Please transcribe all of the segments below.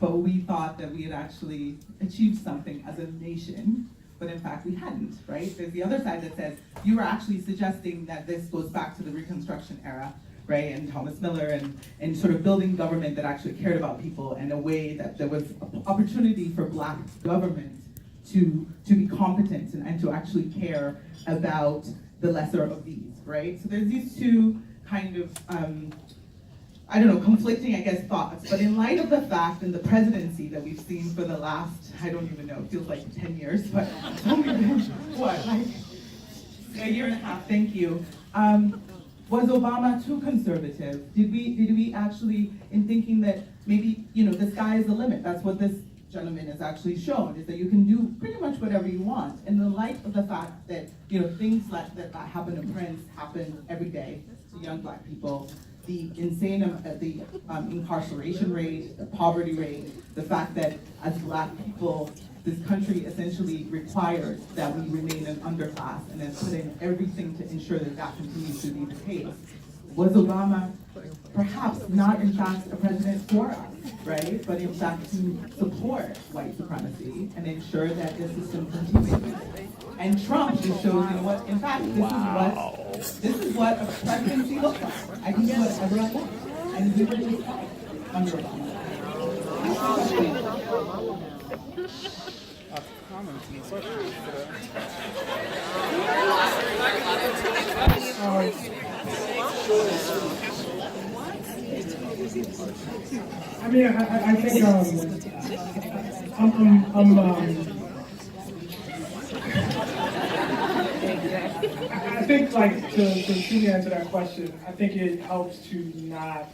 but we thought that we had actually achieved something as a nation, but in fact we hadn't, right? There's the other side that says, you were actually suggesting that this goes back to the Reconstruction era, right? And Thomas Miller and sort of building government that actually cared about people in a way that there was opportunity for Black government to be competent and to actually care about the lesser of these, right? So there's these two kind of, I don't know, conflicting, I guess, thoughts. But in light of the fact and the presidency that we've seen for the last, I don't even know, it feels like 10 years, but it's only been, what, like a year and a half, thank you. Was Obama too conservative? Did we actually, in thinking that maybe, the sky is the limit, that's what this gentleman has actually shown, is that you can do pretty much whatever you want. In the light of the fact that, things like that happen to Prince happen every day to young Black people, the insane, the incarceration rate, the poverty rate, the fact that as Black people, this country essentially requires that we remain an underclass and then put in everything to ensure that that continues to be the case. Was Obama perhaps not in fact a president for us, right? But in fact to support white supremacy and ensure that the system continues. And Trump just shows, what, in fact, this is what a presidency looks like. I can do whatever I want. And we were just under Obama. I mean, I think I think, like, to truly answer that question, I think it helps to not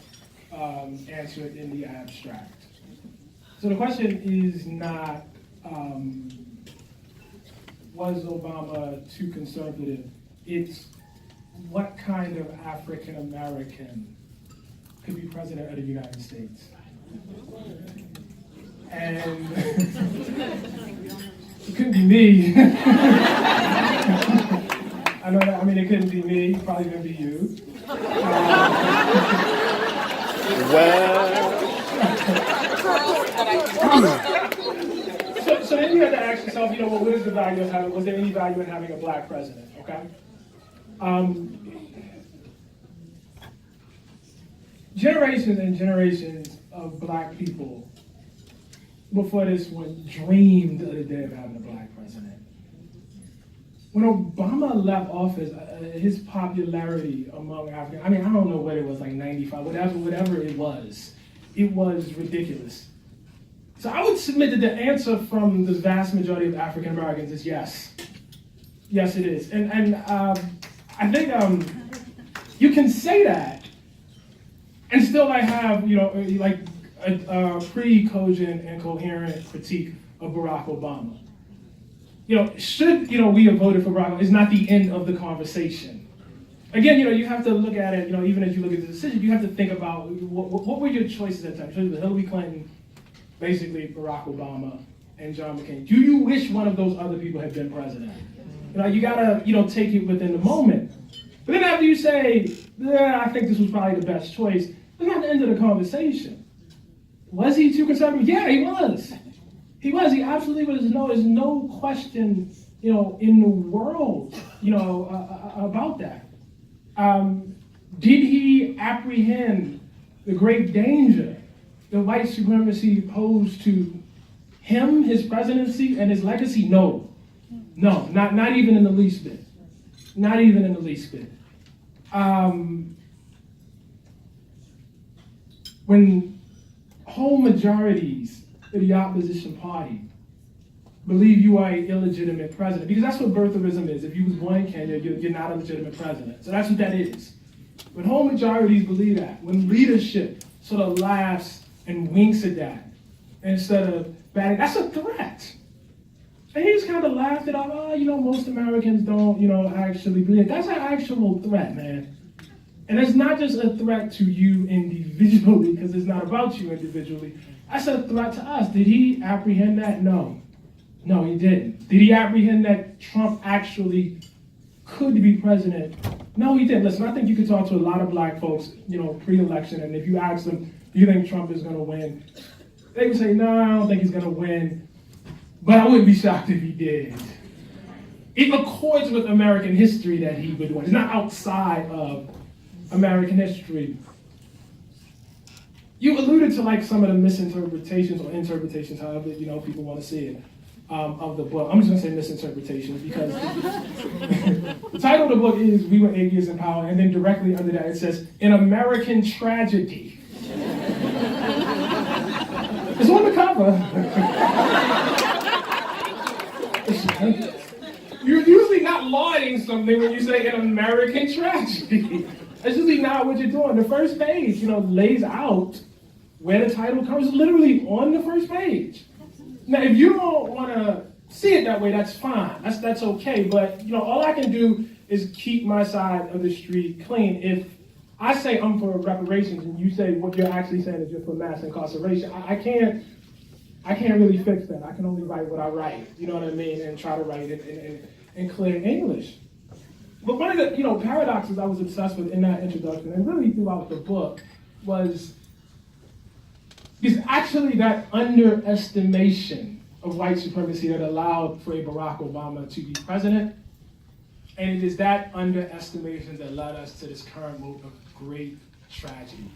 answer it in the abstract. So the question is not, was Obama too conservative? It's what kind of African American could be president of the United States? And it couldn't be me. I know that, it couldn't be me, probably gonna be you. So then you have to ask yourself, what is the value of having, was there any value in having a Black president, okay? Generations and generations of Black people before this one dreamed of the day of having a Black president. When Obama left office, his popularity among Africans, I don't know what it was, like 95, whatever it was ridiculous. So I would submit that the answer from the vast majority of African Americans is yes. Yes, it is. And I think you can say that and still have, a pre-cogent and coherent critique of Barack Obama. Should, we have voted for Barack Obama is not the end of the conversation. Again, you have to look at it, even as you look at the decision, you have to think about what were your choices at the time? Hillary Clinton, basically Barack Obama, and John McCain. Do you wish one of those other people had been president? You gotta, take it within the moment. But then after you say, I think this was probably the best choice, that's not the end of the conversation. Was he too conservative? Yeah, he was. He was. He absolutely was. There's no question, in the world, about that. Did he apprehend the great danger that white supremacy posed to him, his presidency, and his legacy? No, not even in the least bit. Not even in the least bit. When whole majorities of the opposition party believe you are an illegitimate president, because that's what birtherism is. If you was born in Kenya, you're not a legitimate president. So that's what that is. When whole majorities believe that, when leadership sort of laughs and winks at that, instead of batting, that's a threat. And he just kind of laughed it off. Most Americans don't, actually believe. That's an actual threat, man. And it's not just a threat to you individually, because it's not about you individually. That's a threat to us. Did he apprehend that? No, he didn't. Did he apprehend that Trump actually could be president? No, he didn't. Listen, I think you could talk to a lot of Black folks, pre-election, and if you ask them, do you think Trump is going to win? They would say, no, I don't think he's going to win, but I wouldn't be shocked if he did. It accords with American history that he would win. It's not outside of American history. You alluded to like some of the misinterpretations or interpretations, however people want to see it, of the book. I'm just going to say misinterpretations because the title of the book is "We Were 8 Years in Power," and then directly under that it says "An American Tragedy." It's on the cover. You're usually not lauding something when you say "an American tragedy." That's usually not what you're doing. The first page, lays out where the title comes, literally on the first page. Now, if you don't want to see it that way, that's fine. That's okay. But all I can do is keep my side of the street clean. If I say I'm for reparations and you say what you're actually saying is you're for mass incarceration, I can't really fix that. I can only write what I write. You know what I mean? And try to write it in clear English. But one of the paradoxes I was obsessed with in that introduction and really throughout the book is actually that underestimation of white supremacy that allowed for a Barack Obama to be president. And it is that underestimation that led us to this current moment of great tragedy.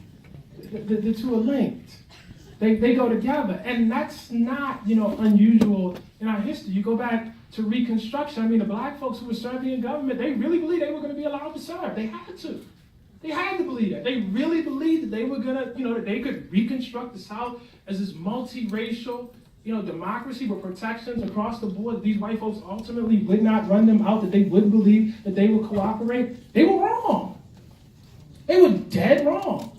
The two are linked. They go together. And that's not, unusual in our history. You go back to Reconstruction. I mean, the black folks who were serving in government, they really believed they were going to be allowed to serve. They had to. They had to believe that. They really believed that they were going to, that they could reconstruct the South as this multiracial, democracy with protections across the board. These white folks ultimately would not run them out, that they would believe that they would cooperate. They were wrong. They were dead wrong.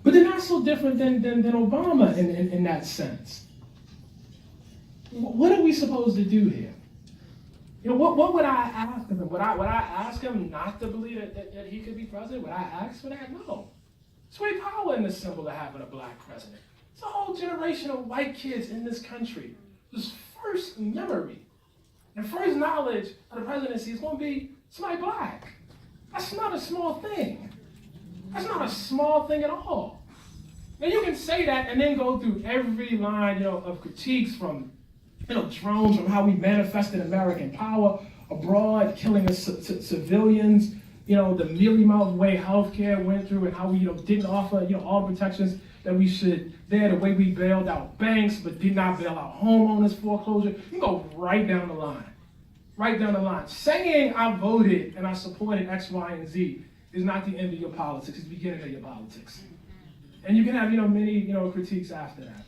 But they're not so different than Obama in that sense. What are we supposed to do here? What would I ask of him? Would I ask him not to believe that he could be president? Would I ask for that? No. There's great power in the symbol of having a black president. It's a whole generation of white kids in this country whose first memory and first knowledge of the presidency is going to be somebody black. That's not a small thing. That's not a small thing at all. Now you can say that and then go through every line, of critiques from drones, from how we manifested American power abroad, killing civilians, the mealy-mouthed way healthcare went through and how we didn't offer all the protections that we should there, the way we bailed out banks but did not bail out homeowners, foreclosure. You can go right down the line. Right down the line. Saying I voted and I supported X, Y, and Z is not the end of your politics, it's the beginning of your politics. And you can have many critiques after that.